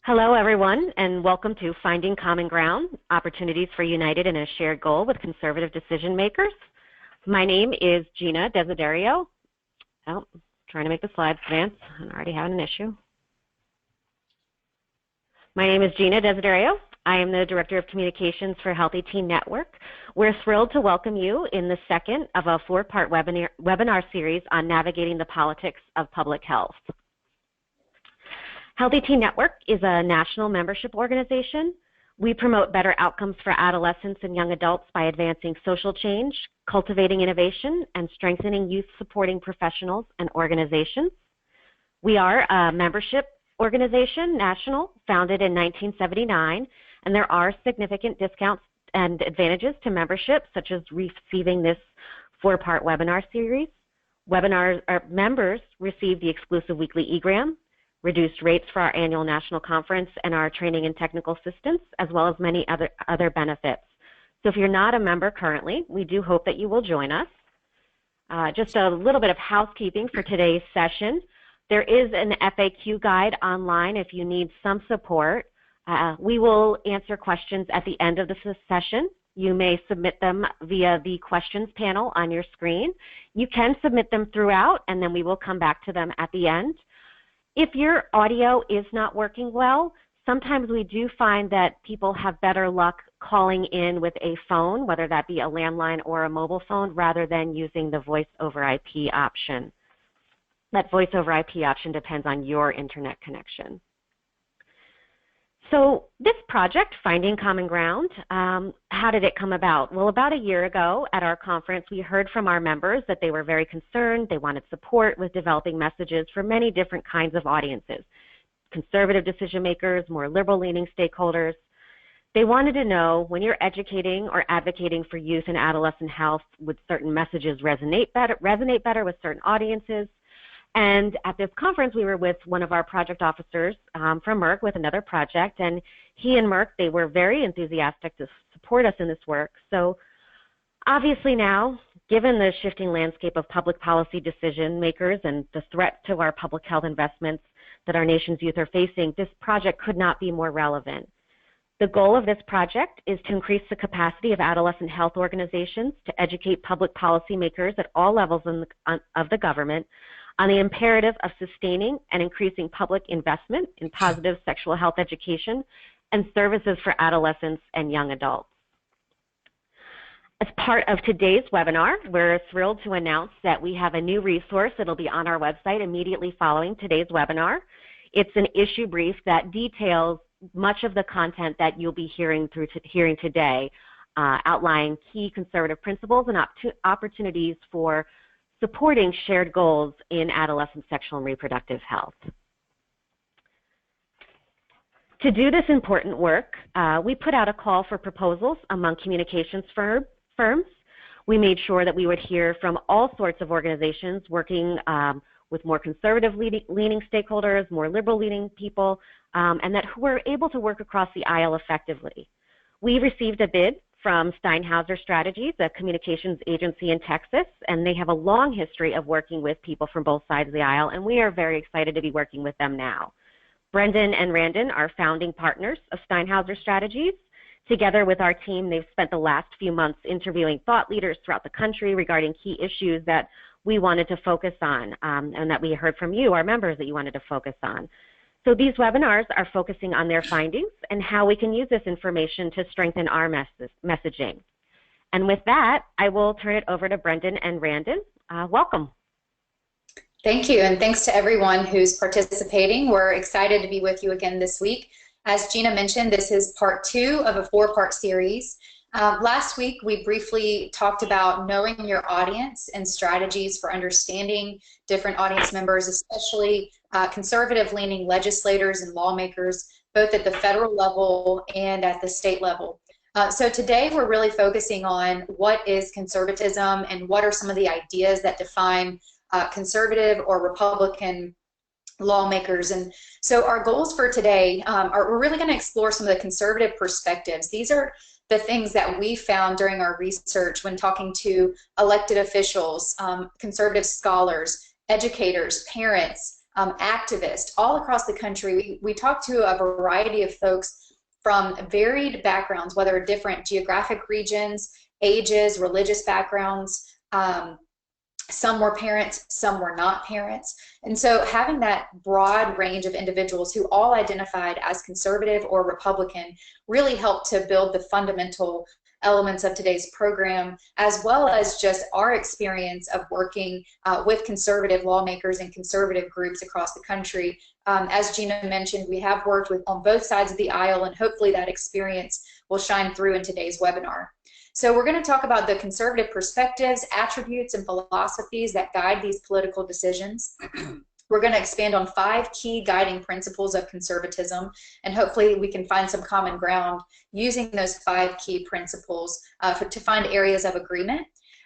Hello, everyone, and welcome to Finding Common Ground, Opportunities for United in a Shared Goal with Conservative Decision Makers. My name is Gina Desiderio. Oh, trying to make the slides advance. I'm already having an issue. My name is Gina Desiderio. I am the Director of Communications for Healthy Teen Network. We're thrilled to welcome you in the second of a four-part webinar series on navigating the politics of public health. Healthy Teen Network is a national membership organization. We promote better outcomes for adolescents and young adults by advancing social change, cultivating innovation, and strengthening youth-supporting professionals and organizations. We are a membership organization, national, founded in 1979, and there are significant discounts and advantages to membership, such as receiving this four-part webinar series. Members receive the exclusive weekly egram, reduced rates for our annual national conference and our training and technical assistance, as well as many other benefits. So if you're not a member currently, we do hope that you will join us. Just a little bit of housekeeping for today's session. There is an FAQ guide online if you need some support. We will answer questions at the end of the session. You may submit them via the questions panel on your screen. You can submit them throughout, and then we will come back to them at the end. If your audio is not working well, sometimes we do find that people have better luck calling in with a phone, whether that be a landline or a mobile phone, rather than using the voice over IP option. That voice over IP option depends on your internet connection. So this project, Finding Common Ground, how did it come about? Well, about a year ago at our conference, we heard from our members that they were very concerned. They wanted support with developing messages for many different kinds of audiences, conservative decision makers, more liberal-leaning stakeholders. They wanted to know, when you're educating or advocating for youth and adolescent health, would certain messages resonate better with certain audiences? And at this conference, we were with one of our project officers from Merck with another project, and he and Merck, they were very enthusiastic to support us in this work. So obviously now, given the shifting landscape of public policy decision makers and the threat to our public health investments that our nation's youth are facing, this project could not be more relevant. The goal of this project is to increase the capacity of adolescent health organizations to educate public policymakers at all levels of the government on the imperative of sustaining and increasing public investment in positive sexual health education and services for adolescents and young adults. As part of today's webinar, we're thrilled to announce that we have a new resource that'll be on our website immediately following today's webinar. It's an issue brief that details much of the content that you'll be hearing today, outlining key conservative principles and opportunities for supporting shared goals in adolescent sexual and reproductive health. To do this important work, we put out a call for proposals among communications firms. We made sure that we would hear from all sorts of organizations working with more conservative-leaning stakeholders, more liberal-leaning people, and that who were able to work across the aisle effectively. We received a bid from Steinhauser Strategies, a communications agency in Texas, and they have a long history of working with people from both sides of the aisle, and we are very excited to be working with them now. Brendan and Randon are founding partners of Steinhauser Strategies. Together with our team, they've spent the last few months interviewing thought leaders throughout the country regarding key issues that we wanted to focus on, and that we heard from you, our members, that you wanted to focus on. So these webinars are focusing on their findings and how we can use this information to strengthen our messaging. And with that, I will turn it over to Brendan and Randon. Welcome. Thank you, and thanks to everyone who's participating. We're excited to be with you again this week. As Gina mentioned, this is part 2 of a 4-part series. Last week, we briefly talked about knowing your audience and strategies for understanding different audience members, especially conservative-leaning legislators and lawmakers, both at the federal level and at the state level. So today, we're really focusing on what is conservatism and what are some of the ideas that define conservative or Republican lawmakers. And so our goals for today we're really going to explore some of the conservative perspectives. These are the things that we found during our research when talking to elected officials, conservative scholars, educators, parents, activists all across the country. We talked to a variety of folks from varied backgrounds, whether different geographic regions, ages, religious backgrounds. Some were parents, some were not parents. And so having that broad range of individuals who all identified as conservative or Republican really helped to build the fundamental elements of today's program, as well as just our experience of working with conservative lawmakers and conservative groups across the country. As Gina mentioned, we have worked with on both sides of the aisle, and hopefully that experience will shine through in today's webinar. So we're going to talk about the conservative perspectives, attributes, and philosophies that guide these political decisions. We're going to expand on 5 key guiding principles of conservatism, and hopefully we can find some common ground using those 5 key principles to find areas of agreement.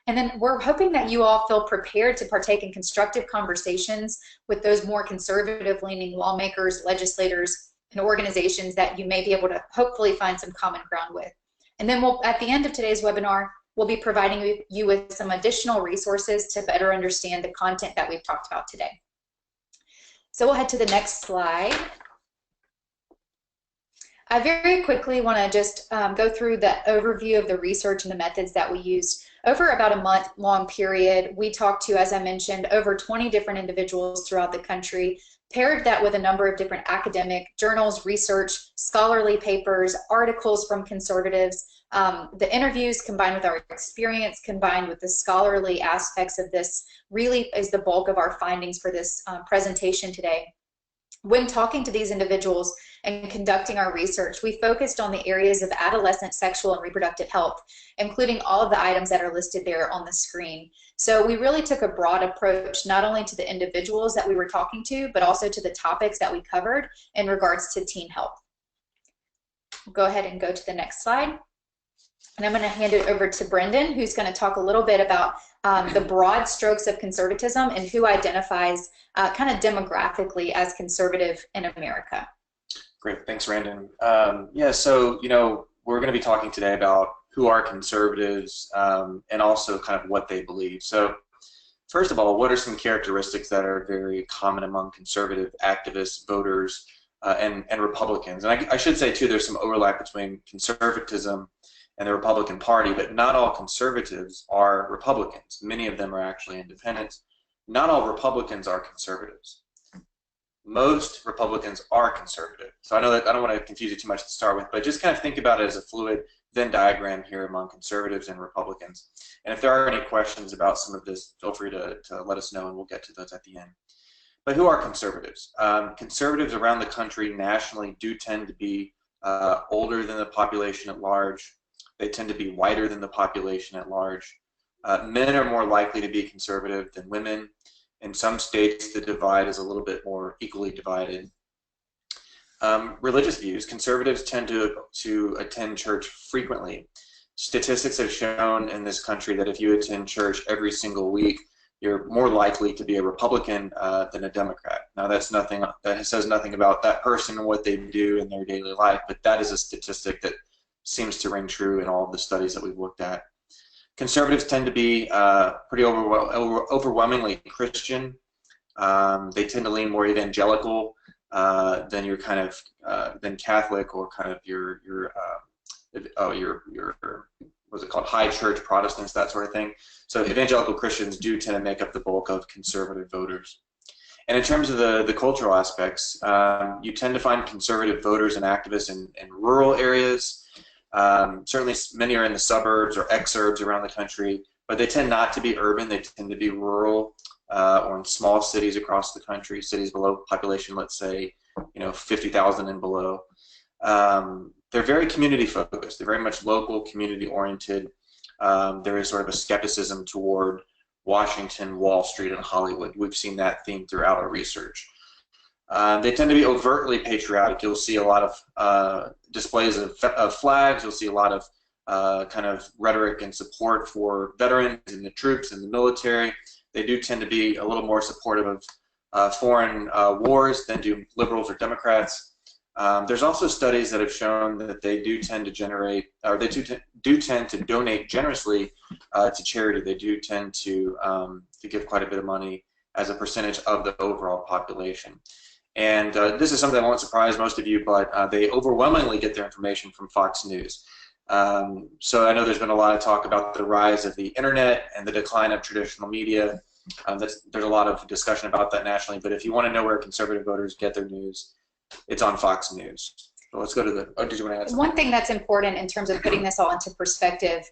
And then we're hoping that you all feel prepared to partake in constructive conversations with those more conservative-leaning lawmakers, legislators, and organizations that you may be able to hopefully find some common ground with. And then at the end of today's webinar, we'll be providing you with some additional resources to better understand the content that we've talked about today. So we'll head to the next slide. I very quickly want to just go through the overview of the research and the methods that we used. Over about a month-long period, we talked to, as I mentioned, over 20 different individuals throughout the country, paired that with a number of different academic journals, research, scholarly papers, articles from conservatives. The interviews combined with our experience, combined with the scholarly aspects of this, really is the bulk of our findings for this presentation today. When talking to these individuals and conducting our research, we focused on the areas of adolescent sexual and reproductive health, including all of the items that are listed there on the screen. So we really took a broad approach, not only to the individuals that we were talking to, but also to the topics that we covered in regards to teen health. We'll go ahead and go to the next slide. And I'm going to hand it over to Brendan, who's going to talk a little bit about the broad strokes of conservatism and who identifies kind of demographically as conservative in America. Great, thanks, Brandon. Yeah, so we're going to be talking today about who are conservatives and also kind of what they believe. So first of all, what are some characteristics that are very common among conservative activists, voters, and Republicans? And I should say too, there's some overlap between conservatism and the Republican Party, but not all conservatives are Republicans. Many of them are actually independents. Not all Republicans are conservatives. Most Republicans are conservative. So I know that I don't want to confuse you too much to start with, but just kind of think about it as a fluid Venn diagram here among conservatives and Republicans. And if there are any questions about some of this, feel free to let us know and we'll get to those at the end. But who are conservatives? Conservatives around the country nationally do tend to be older than the population at large. They tend to be whiter than the population at large. Men are more likely to be conservative than women. In some states, the divide is a little bit more equally divided. Religious views, conservatives tend to attend church frequently. Statistics have shown in this country that if you attend church every single week, you're more likely to be a Republican than a Democrat. Now that says nothing about that person and what they do in their daily life, but that is a statistic that seems to ring true in all of the studies that we've looked at. Conservatives tend to be pretty overwhelmingly Christian. They tend to lean more evangelical than your kind of than Catholic or kind of your what's it called, high church Protestants, that sort of thing. So evangelical Christians do tend to make up the bulk of conservative voters. And in terms of the cultural aspects, you tend to find conservative voters and activists in rural areas. Certainly many are in the suburbs or exurbs around the country, but they tend not to be urban. They tend to be rural or in small cities across the country, cities below population, let's say, 50,000 and below. They're very community focused. They're very much local, community oriented. There is sort of a skepticism toward Washington, Wall Street, and Hollywood. We've seen that theme throughout our research. They tend to be overtly patriotic. You'll see a lot of displays of flags. You'll see a lot of kind of rhetoric and support for veterans and the troops and the military. They do tend to be a little more supportive of foreign wars than do liberals or Democrats. There's also studies that have shown that they do tend to generate, or they do tend to donate generously to charity. They do tend to give quite a bit of money as a percentage of the overall population. And this is something that won't surprise most of you, but they overwhelmingly get their information from Fox News. So I know there's been a lot of talk about the rise of the internet and the decline of traditional media. There's a lot of discussion about that nationally, but if you want to know where conservative voters get their news, it's on Fox News. So let's go to the, did you want to add something? One thing that's important in terms of putting this all into perspective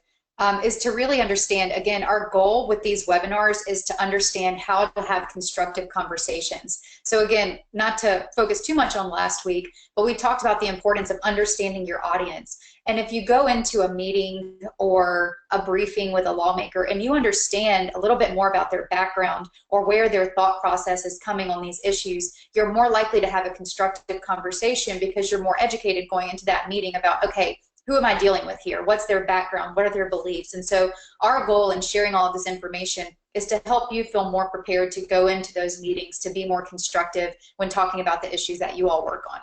is to really understand, again, our goal with these webinars is to understand how to have constructive conversations. So again, not to focus too much on last week, but we talked about the importance of understanding your audience. And if you go into a meeting or a briefing with a lawmaker and you understand a little bit more about their background or where their thought process is coming on these issues, you're more likely to have a constructive conversation because you're more educated going into that meeting about, okay, who am I dealing with here? What's their background? What are their beliefs? And so our goal in sharing all of this information is to help you feel more prepared to go into those meetings, to be more constructive when talking about the issues that you all work on.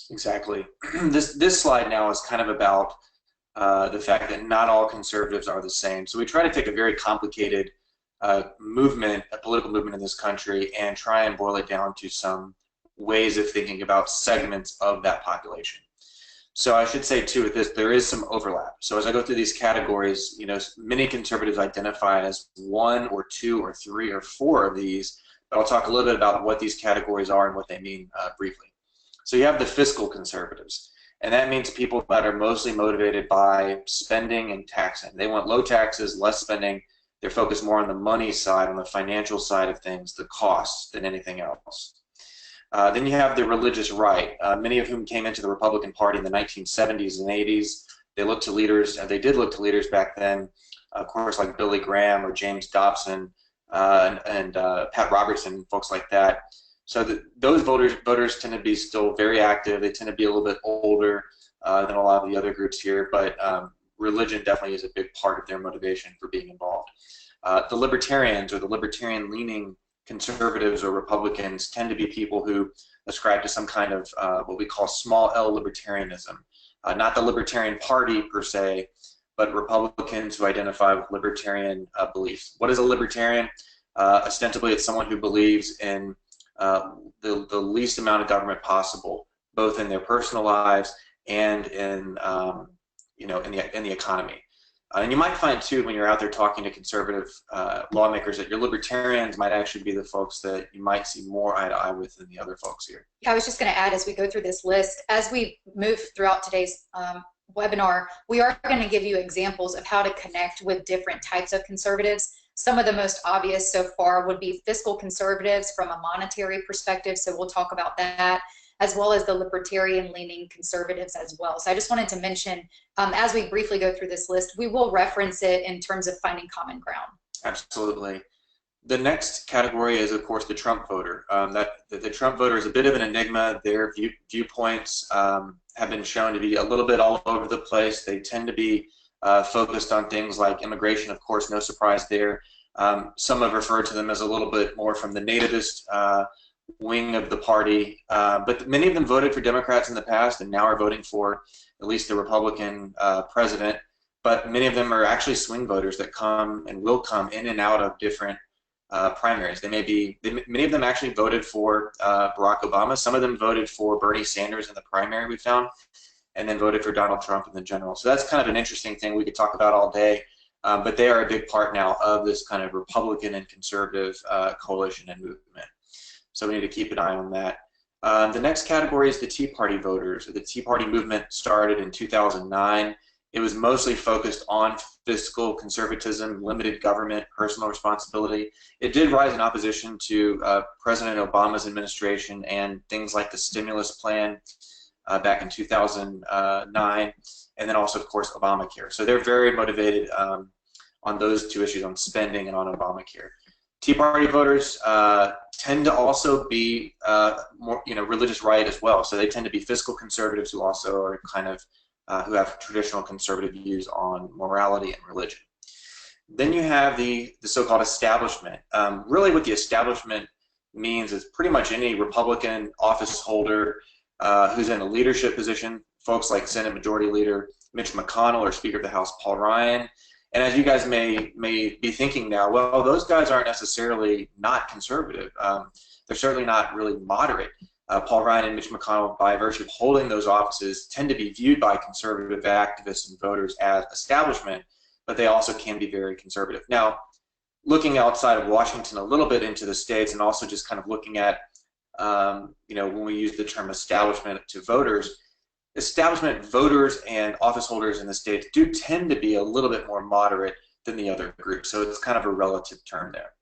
Exactly. This slide now is kind of about the fact that not all conservatives are the same. So we try to take a very complicated movement, a political movement in this country, and try and boil it down to some ways of thinking about segments of that population. So I should say too with this, there is some overlap. So as I go through these categories, you know, many conservatives identify as 1 or 2 or 3 or 4 of these, but I'll talk a little bit about what these categories are and what they mean briefly. So you have the fiscal conservatives, and that means people that are mostly motivated by spending and taxing. They want low taxes, less spending. They're focused more on the money side, on the financial side of things, the costs, than anything else. Then you have the religious right, many of whom came into the Republican Party in the 1970s and 80s. They looked to leaders, they did look to leaders back then, of course, like Billy Graham or James Dobson and Pat Robertson, folks like that. So those voters tend to be still very active. They tend to be a little bit older than a lot of the other groups here, but religion definitely is a big part of their motivation for being involved. The libertarians or the libertarian-leaning conservatives or Republicans tend to be people who ascribe to some kind of what we call small L libertarianism. Not the Libertarian Party per se, but Republicans who identify with libertarian beliefs. What is a libertarian? Ostensibly, it's someone who believes in the least amount of government possible, both in their personal lives and in you know, in the economy. And you might find too, when you're out there talking to conservative lawmakers, that your libertarians might actually be the folks that you might see more eye to eye with than the other folks here. Yeah, I was just going to add, as we go through this list, as we move throughout today's webinar, we are going to give you examples of how to connect with different types of conservatives. Some of the most obvious so far would be fiscal conservatives from a monetary perspective, so we'll talk about that, as well as the libertarian-leaning conservatives as well. So I just wanted to mention, as we briefly go through this list, we will reference it in terms of finding common ground. Absolutely. The next category is, of course, the Trump voter. The Trump voter is a bit of an enigma. Their viewpoints have been shown to be a little bit all over the place. They tend to be focused on things like immigration, of course, no surprise there. Some have referred to them as a little bit more from the nativist wing of the party, but many of them voted for Democrats in the past and now are voting for at least the Republican president, but many of them are actually swing voters that come and will come in and out of different primaries. Many of them actually voted for Barack Obama. Some of them voted for Bernie Sanders in the primary, we found, and then voted for Donald Trump in the general. So that's kind of an interesting thing we could talk about all day, but they are a big part now of this kind of Republican and conservative coalition and movement. So we need to keep an eye on that. The next category is the Tea Party voters. The Tea Party movement started in 2009. It was mostly focused on fiscal conservatism, limited government, personal responsibility. It did rise in opposition to President Obama's administration and things like the stimulus plan back in 2009, and then also, of course, Obamacare. So they're very motivated on those two issues, on spending and on Obamacare. Tea Party voters tend to also be more, religious right as well. So they tend to be fiscal conservatives who also are kind of who have traditional conservative views on morality and religion. Then you have the so-called establishment. Really, what the establishment means is pretty much any Republican office holder who's in a leadership position. Folks like Senate Majority Leader Mitch McConnell or Speaker of the House Paul Ryan, And as you guys may be thinking now, well, those guys aren't necessarily not conservative. They're certainly not really moderate. Paul Ryan and Mitch McConnell, by virtue of holding those offices, tend to be viewed by conservative activists and voters as establishment, but they also can be very conservative. Now, looking outside of Washington a little bit into the states, and also just kind of looking at, when we use the term establishment to voters, establishment voters and office holders in the states do tend to be a little bit more moderate than the other groups. So it's kind of a relative term there.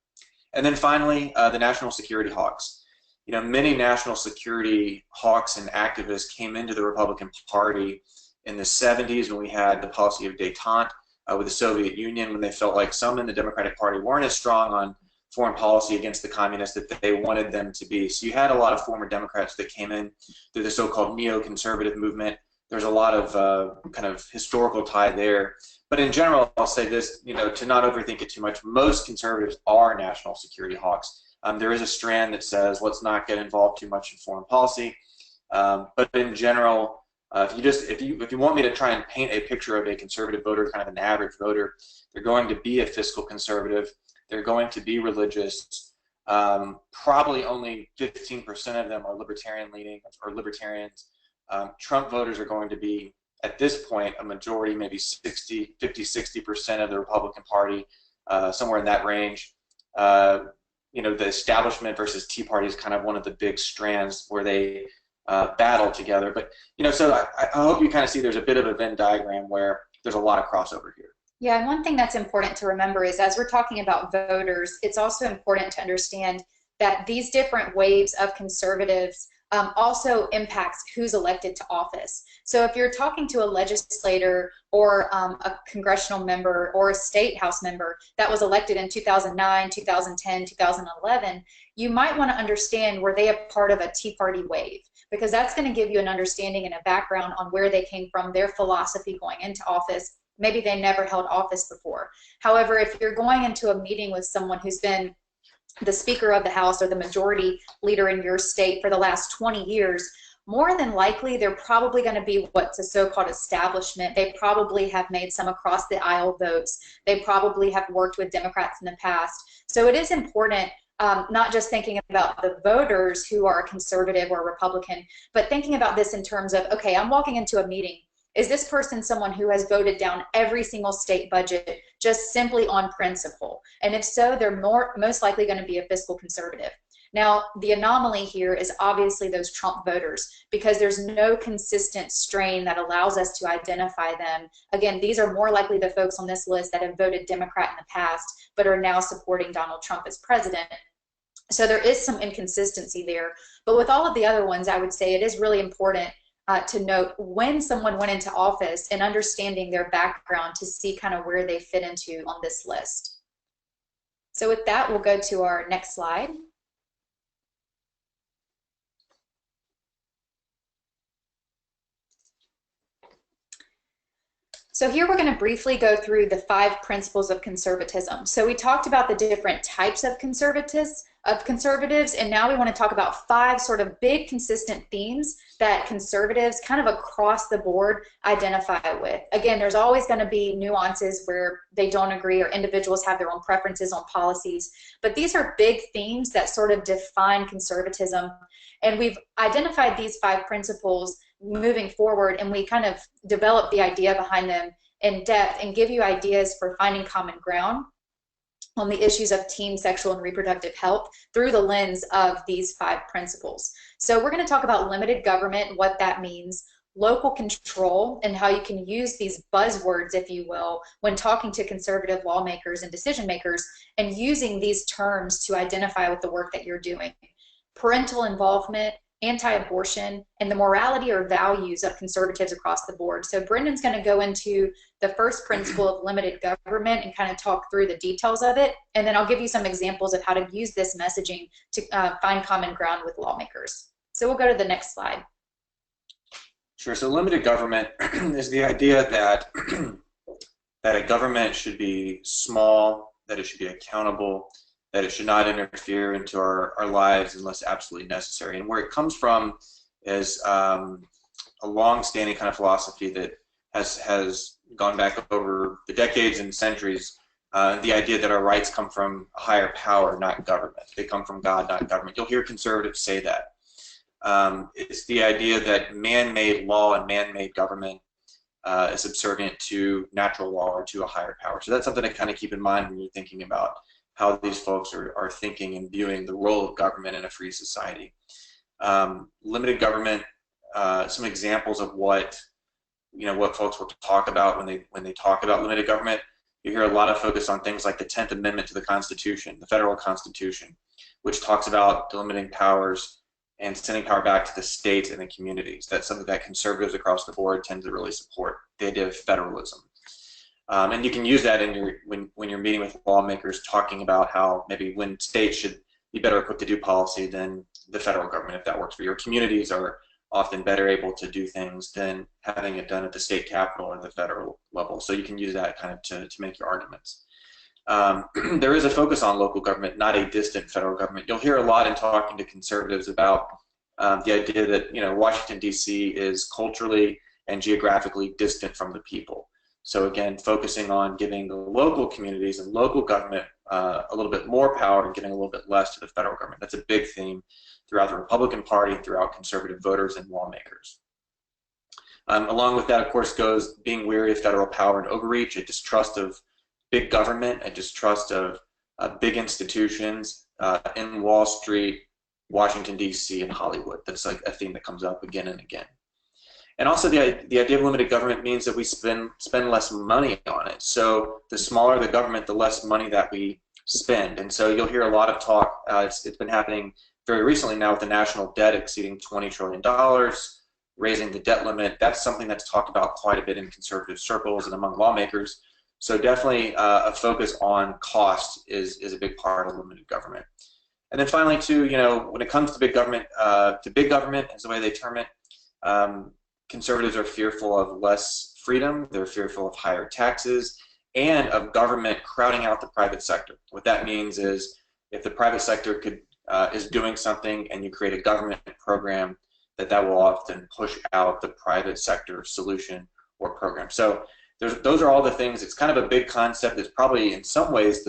And then finally, the national security hawks. Many national security hawks and activists came into the Republican Party in the 70s when we had the policy of détente with the Soviet Union, when they felt like some in the Democratic Party weren't as strong on foreign policy against the communists that they wanted them to be. So you had a lot of former Democrats that came in through the so-called neoconservative movement. There's a lot of kind of historical tie there. But in general, I'll say this, to not overthink it too much, most conservatives are national security hawks. There is a strand that says, let's not get involved too much in foreign policy. But in general, if you want me to try and paint a picture of a conservative voter, kind of an average voter, they're going to be a fiscal conservative. They're going to be religious. Probably only 15% of them are libertarian-leaning or libertarians. Trump voters are going to be, at this point, a majority, maybe 50-60% of the Republican Party, somewhere in that range. The establishment versus Tea Party is kind of one of the big strands where they battle together. But, so I hope you kind of see there's a bit of a Venn diagram where there's a lot of crossover here. Yeah, and one thing that's important to remember is as we're talking about voters, it's also important to understand that these different waves of conservatives also impacts who's elected to office. So if you're talking to a legislator or a congressional member or a state house member that was elected in 2009, 2010, 2011, you might want to understand, were they a part of a Tea Party wave? Because that's going to give you an understanding and a background on where they came from, their philosophy going into office. Maybe they never held office before. However, if you're going into a meeting with someone who's been the Speaker of the House or the majority leader in your state for the last 20 years, more than likely they're probably going to be what's a so-called establishment. They probably have made some across the aisle votes. They probably have worked with Democrats in the past. So it is important not just thinking about the voters who are conservative or Republican, but thinking about this in terms of, okay, I'm walking into a meeting. Is this person someone who has voted down every single state budget just simply on principle? And if so, they're most likely going to be a fiscal conservative. Now, the anomaly here is obviously those Trump voters, because there's no consistent strain that allows us to identify them. Again, these are more likely the folks on this list that have voted Democrat in the past, but are now supporting Donald Trump as president. So there is some inconsistency there. But with all of the other ones, I would say it is really important to note when someone went into office and understanding their background to see kind of where they fit into on this list. So with that, we'll go to our next slide. So here we're going to briefly go through the 5 principles of conservatism. So we talked about the different types of conservatives, and now we want to talk about 5 sort of big consistent themes that conservatives kind of across the board identify with. Again, there's always going to be nuances where they don't agree or individuals have their own preferences on policies, but these are big themes that sort of define conservatism. And we've identified these 5 principles moving forward, and we kind of develop the idea behind them in depth and give you ideas for finding common ground on the issues of teen sexual and reproductive health through the lens of these 5 principles. So we're going to talk about limited government, what that means, local control, and how you can use these buzzwords, if you will, when talking to conservative lawmakers and decision makers, and using these terms to identify with the work that you're doing. Parental involvement, anti-abortion, and the morality or values of conservatives across the board. So Brendan's going to go into the first principle of limited government and kind of talk through the details of it, and then I'll give you some examples of how to use this messaging to find common ground with lawmakers. So we'll go to the next slide. Sure. So limited government is the idea that that a government should be small, that it should be accountable, that it should not interfere into our lives unless absolutely necessary. And where it comes from is a long-standing kind of philosophy that has gone back over the decades and centuries. The idea that our rights come from a higher power, not government. They come from God, not government. You'll hear conservatives say that. It's the idea that man-made law and man-made government is subservient to natural law or to a higher power. So that's something to kind of keep in mind when you're thinking about how these folks are thinking and viewing the role of government in a free society. Limited government, some examples of what folks will talk about when they talk about limited government. You hear a lot of focus on things like the 10th Amendment to the Constitution, the federal Constitution, which talks about delimiting powers and sending power back to the states and the communities. That's something that conservatives across the board tend to really support, the idea of federalism. And you can use that in when you're meeting with lawmakers, talking about how maybe when states should be better equipped to do policy than the federal government, if that works for you. Or communities are often better able to do things than having it done at the state capitol or the federal level. So you can use that kind of to make your arguments. There is a focus on local government, not a distant federal government. You'll hear a lot in talking to conservatives about the idea that Washington, D.C. is culturally and geographically distant from the people. So again, focusing on giving the local communities and local government a little bit more power and giving a little bit less to the federal government. That's a big theme throughout the Republican Party, throughout conservative voters and lawmakers. Along with that, of course, goes being weary of federal power and overreach, a distrust of big government, a distrust of big institutions in Wall Street, Washington, D.C., and Hollywood. That's like a theme that comes up again and again. And also the idea of limited government means that we spend less money on it. So the smaller the government, the less money that we spend. And so you'll hear a lot of talk, it's been happening very recently now with the national debt exceeding $20 trillion, raising the debt limit. That's something that's talked about quite a bit in conservative circles and among lawmakers. So definitely a focus on cost is a big part of limited government. And then finally, too, when it comes to big government is the way they term it, conservatives are fearful of less freedom, they're fearful of higher taxes, and of government crowding out the private sector. What that means is if the private sector is doing something and you create a government program, that will often push out the private sector solution or program. So those are all the things. It's kind of a big concept. It's probably in some ways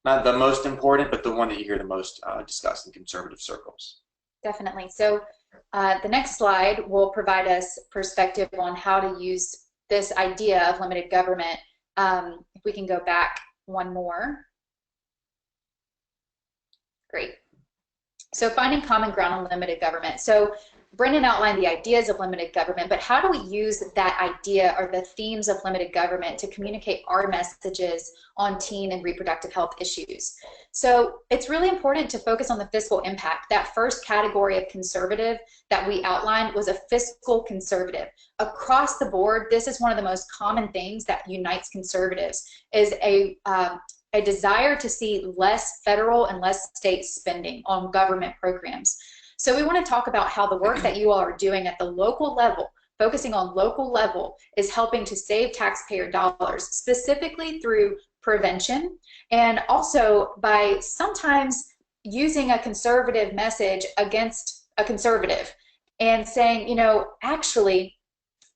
not the most important, but the one that you hear the most discussed in conservative circles. Definitely. So the next slide will provide us perspective on how to use this idea of limited government. If we can go back one more. Great. So finding common ground on limited government. So Brendan outlined the ideas of limited government, but how do we use that idea or the themes of limited government to communicate our messages on teen and reproductive health issues? So it's really important to focus on the fiscal impact. That first category of conservative that we outlined was a fiscal conservative. Across the board, this is one of the most common things that unites conservatives, is a desire to see less federal and less state spending on government programs. So we want to talk about how the work that you all are doing at the local level, focusing on local level, is helping to save taxpayer dollars, specifically through prevention, and also by sometimes using a conservative message against a conservative and saying, actually,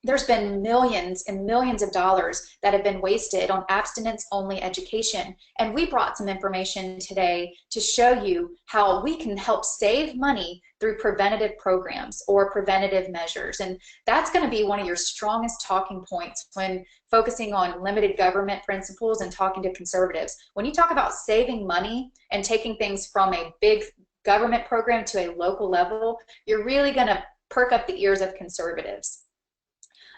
there's been millions and millions of dollars that have been wasted on abstinence-only education. And we brought some information today to show you how we can help save money through preventative programs or preventative measures. And that's going to be one of your strongest talking points when focusing on limited government principles and talking to conservatives. When you talk about saving money and taking things from a big government program to a local level, you're really going to perk up the ears of conservatives.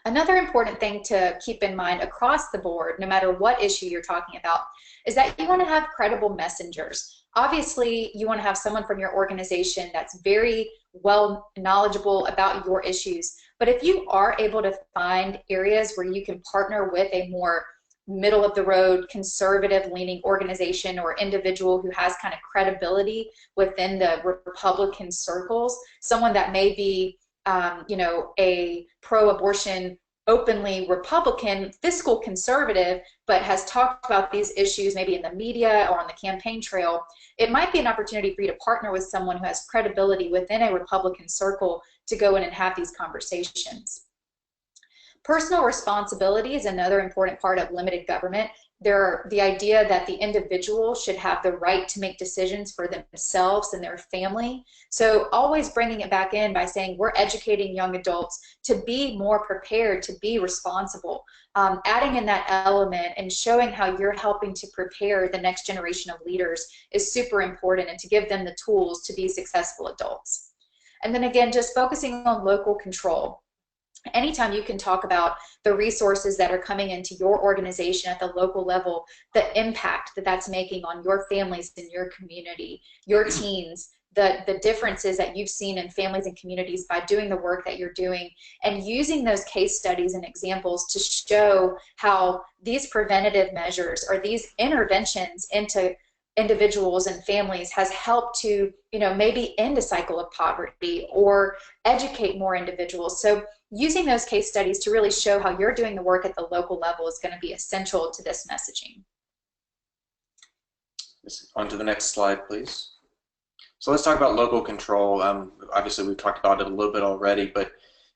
Another important thing to keep in mind across the board, no matter what issue you're talking about, is that you want to have credible messengers. Obviously, you want to have someone from your organization that's very well knowledgeable about your issues. But if you are able to find areas where you can partner with a more middle of the road, conservative leaning organization or individual who has kind of credibility within the Republican circles, someone that may be a pro-abortion, openly Republican, fiscal conservative, but has talked about these issues maybe in the media or on the campaign trail, it might be an opportunity for you to partner with someone who has credibility within a Republican circle to go in and have these conversations. Personal responsibility is another important part of limited government. The idea that the individual should have the right to make decisions for themselves and their family. So always bringing it back in by saying we're educating young adults to be more prepared, to be responsible. Adding in that element and showing how you're helping to prepare the next generation of leaders is super important, and to give them the tools to be successful adults. And then again, just focusing on local control. Anytime you can talk about the resources that are coming into your organization at the local level, the impact that that's making on your families and your community, your teens, the differences that you've seen in families and communities by doing the work that you're doing, and using those case studies and examples to show how these preventative measures or these interventions into individuals and families has helped to, maybe end a cycle of poverty or educate more individuals. So using those case studies to really show how you're doing the work at the local level is going to be essential to this messaging. On to the next slide, please. So let's talk about local control. Obviously, we've talked about it a little bit already, but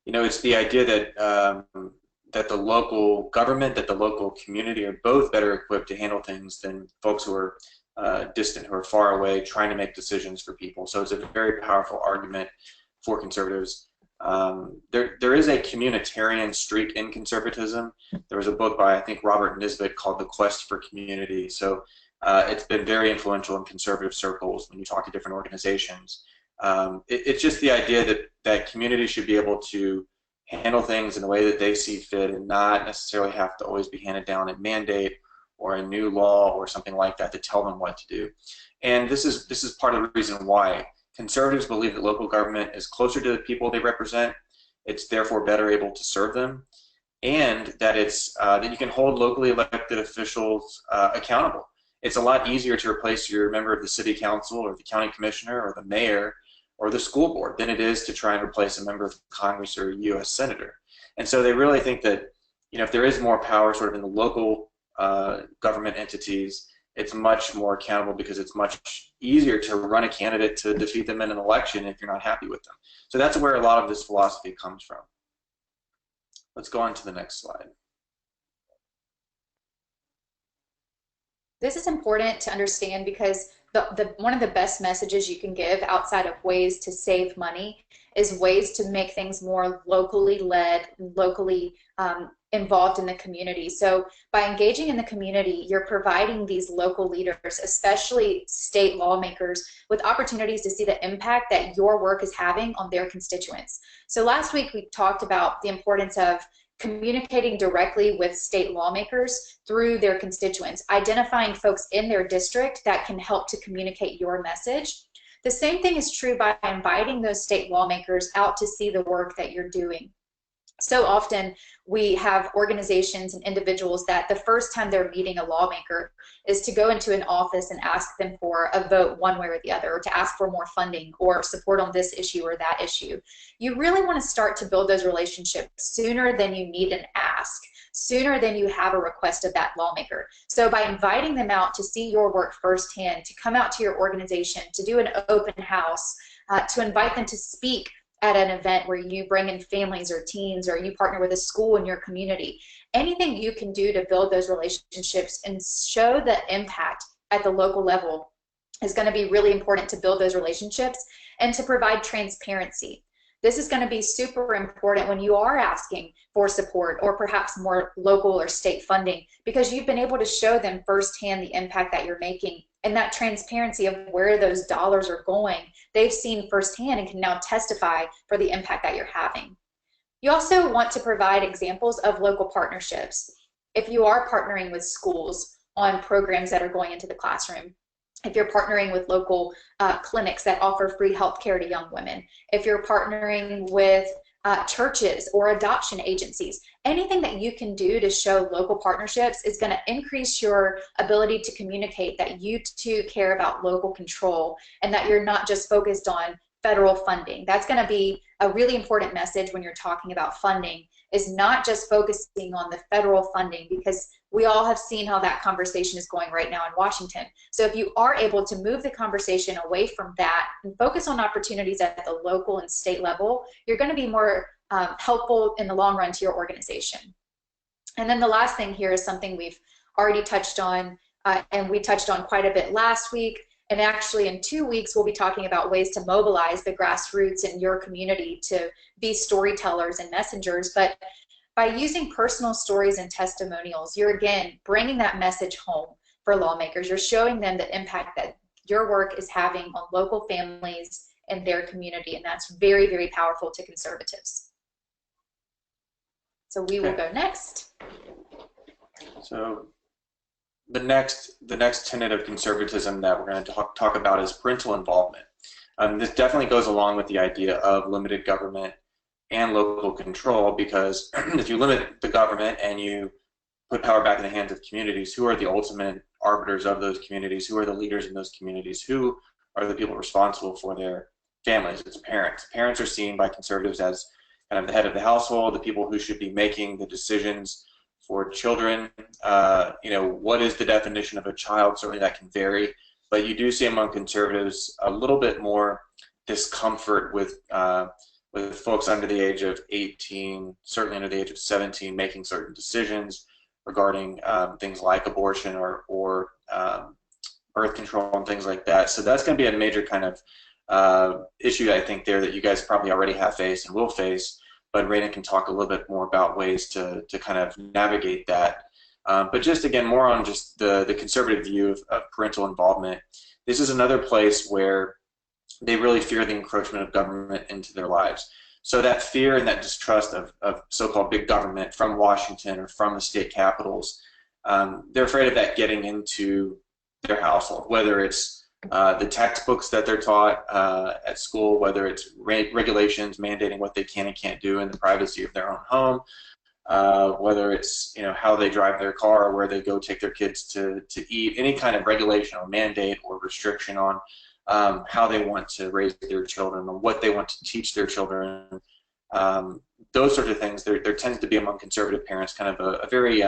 it's the idea that that the local government, that the local community are both better equipped to handle things than folks who are distant, who are far away, trying to make decisions for people. So it's a very powerful argument for conservatives. There is a communitarian streak in conservatism. There was a book by, I think, Robert Nisbet called The Quest for Community. So it's been very influential in conservative circles when you talk to different organizations. It's just the idea that communities should be able to handle things in the way that they see fit and not necessarily have to always be handed down a mandate or a new law or something like that to tell them what to do. And this is part of the reason why conservatives believe that local government is closer to the people they represent. It's therefore better able to serve them, and that that you can hold locally elected officials accountable. It's a lot easier to replace your member of the city council or the county commissioner or the mayor or the school board than it is to try and replace a member of Congress or a U.S. senator. And so they really think that if there is more power sort of in the local government entities, it's much more accountable because it's much easier to run a candidate to defeat them in an election if you're not happy with them. So that's where a lot of this philosophy comes from. Let's go on to the next slide. This is important to understand because one of the best messages you can give outside of ways to save money is ways to make things more locally led, locally involved in the community. So by engaging in the community, you're providing these local leaders, especially state lawmakers, with opportunities to see the impact that your work is having on their constituents. So last week we talked about the importance of communicating directly with state lawmakers through their constituents, identifying folks in their district that can help to communicate your message. The same thing is true by inviting those state lawmakers out to see the work that you're doing. So often we have organizations and individuals that the first time they're meeting a lawmaker is to go into an office and ask them for a vote one way or the other, or to ask for more funding or support on this issue or that issue. You really want to start to build those relationships sooner than you need an ask, sooner than you have a request of that lawmaker. So by inviting them out to see your work firsthand, to come out to your organization, to do an open house, to invite them to speak at an event where you bring in families or teens, or you partner with a school in your community. Anything you can do to build those relationships and show the impact at the local level is going to be really important to build those relationships and to provide transparency. This is going to be super important when you are asking for support or perhaps more local or state funding, because you've been able to show them firsthand the impact that you're making, and that transparency of where those dollars are going, they've seen firsthand and can now testify for the impact that you're having. You also want to provide examples of local partnerships. If you are partnering with schools on programs that are going into the classroom, if you're partnering with local clinics that offer free health care to young women, if you're partnering with churches or adoption agencies, anything that you can do to show local partnerships is going to increase your ability to communicate that you too care about local control and that you're not just focused on federal funding. That's going to be a really important message when you're talking about funding, is not just focusing on the federal funding, because we all have seen how that conversation is going right now in Washington. So if you are able to move the conversation away from that and focus on opportunities at the local and state level, you're going to be more helpful in the long run to your organization. And then the last thing here is something we've already touched on, and we touched on quite a bit last week. And actually in 2 weeks, we'll be talking about ways to mobilize the grassroots in your community to be storytellers and messengers. But by using personal stories and testimonials, you're again bringing that message home for lawmakers. You're showing them the impact that your work is having on local families and their community. And that's very, very powerful to conservatives. So we will go next. So the next tenet of conservatism that we're going to talk about is parental involvement. This definitely goes along with the idea of limited government and local control, because if you limit the government and you put power back in the hands of communities, who are the ultimate arbiters of those communities? Who are the leaders in those communities? Who are the people responsible for their families? It's parents. Parents are seen by conservatives as kind of the head of the household, the people who should be making the decisions for children. You know, what is the definition of a child? Certainly that can vary, but you do see among conservatives a little bit more discomfort with folks under the age of 18, certainly under the age of 17, making certain decisions regarding things like abortion or birth control and things like that. So that's going to be a major kind of issue, I think, there that you guys probably already have faced and will face, but Raiden can talk a little bit more about ways to kind of navigate that. But just again, more on just the conservative view of parental involvement. This is another place where they really fear the encroachment of government into their lives. So that fear and that distrust of so-called big government from Washington or from the state capitals, they're afraid of that getting into their household, whether it's the textbooks that they're taught at school, whether it's regulations mandating what they can and can't do in the privacy of their own home, whether it's, you know, how they drive their car or where they go take their kids to eat, any kind of regulation or mandate or restriction on how they want to raise their children or what they want to teach their children. Those sorts of things, there tends to be among conservative parents kind of a very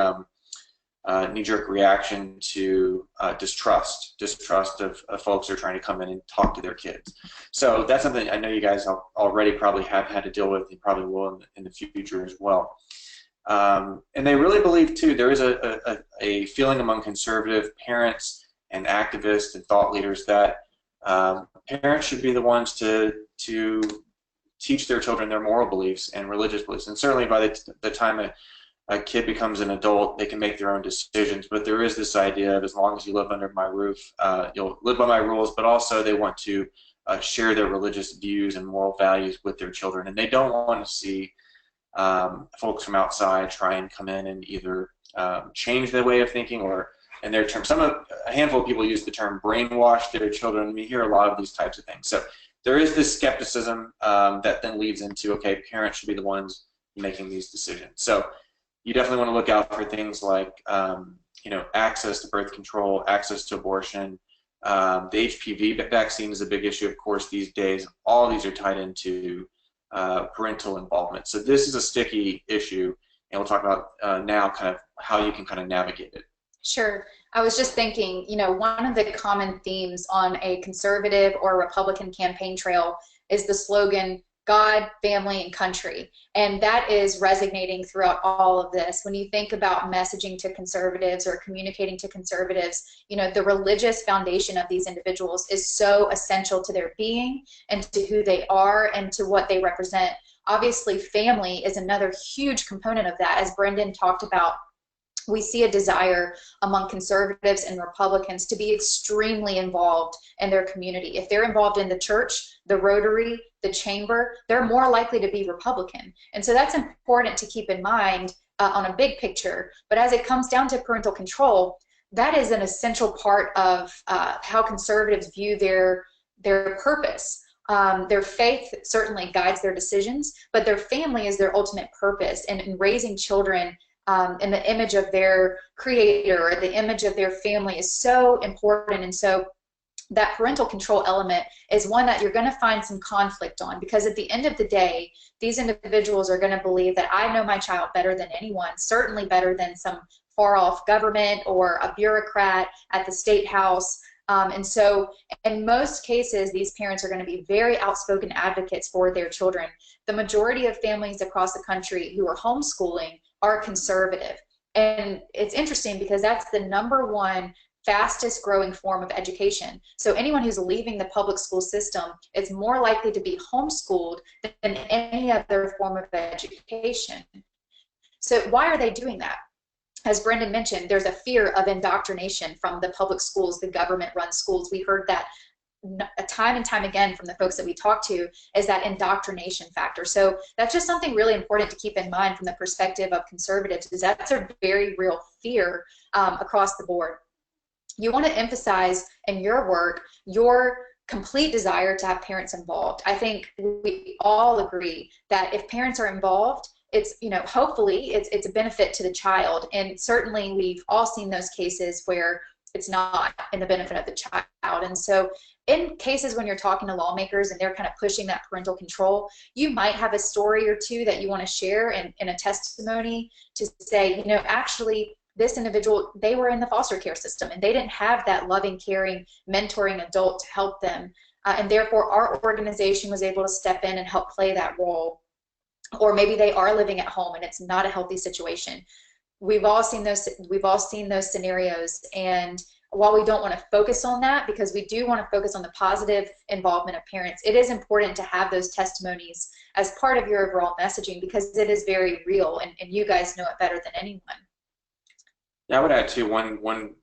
knee-jerk reaction to distrust of folks who are trying to come in and talk to their kids. So that's something I know you guys already probably have had to deal with and probably will in the future as well. And they really believe, too, there is a feeling among conservative parents and activists and thought leaders that parents should be the ones to teach their children their moral beliefs and religious beliefs. And certainly by the time a kid becomes an adult, they can make their own decisions. But there is this idea of, as long as you live under my roof, you'll live by my rules, but also they want to share their religious views and moral values with their children. And they don't want to see folks from outside try and come in and either change their way of thinking or, in their terms, a handful of people use the term brainwash their children. We hear a lot of these types of things. So there is this skepticism that then leads into, okay, parents should be the ones making these decisions. So you definitely want to look out for things like, you know, access to birth control, access to abortion. The HPV vaccine is a big issue, of course, these days. All of these are tied into parental involvement. So this is a sticky issue, and we'll talk about now kind of how you can kind of navigate it. Sure. I was just thinking, you know, one of the common themes on a conservative or Republican campaign trail is the slogan, God, family, and country. And that is resonating throughout all of this. When you think about messaging to conservatives or communicating to conservatives, you know, the religious foundation of these individuals is so essential to their being and to who they are and to what they represent. Obviously, family is another huge component of that. As Brendan talked about, we see a desire among conservatives and Republicans to be extremely involved in their community. If they're involved in the church, the Rotary, the chamber, they're more likely to be Republican. And so that's important to keep in mind on a big picture. But as it comes down to parental control, that is an essential part of how conservatives view their purpose. Their faith certainly guides their decisions, but their family is their ultimate purpose. And in raising children in the image of their creator or the image of their family is so important. And so that parental control element is one that you're going to find some conflict on, because at the end of the day, these individuals are going to believe that I know my child better than anyone, certainly better than some far-off government or a bureaucrat at the state house. And so in most cases, these parents are going to be very outspoken advocates for their children. The majority of families across the country who are homeschooling are conservative. And it's interesting because that's the #1 fastest growing form of education. So anyone who's leaving the public school system is more likely to be homeschooled than any other form of education. So why are they doing that? As Brendan mentioned, there's a fear of indoctrination from the public schools, the government-run schools. We heard that time and time again from the folks that we talk to, is that indoctrination factor. So that's just something really important to keep in mind from the perspective of conservatives, is that's a very real fear across the board. You want to emphasize in your work your complete desire to have parents involved. I think we all agree that if parents are involved, it's, you know, hopefully it's a benefit to the child. And certainly we've all seen those cases where it's not in the benefit of the child. And so in cases when you're talking to lawmakers and they're kind of pushing that parental control, you might have a story or two that you want to share in a testimony to say, you know, actually this individual, they were in the foster care system and they didn't have that loving, caring, mentoring adult to help them. And therefore our organization was able to step in and help play that role. Or maybe they are living at home and it's not a healthy situation. We've all seen those scenarios, and while we don't want to focus on that, because we do want to focus on the positive involvement of parents, it is important to have those testimonies as part of your overall messaging, because it is very real, and you guys know it better than anyone. Yeah, I would add too, one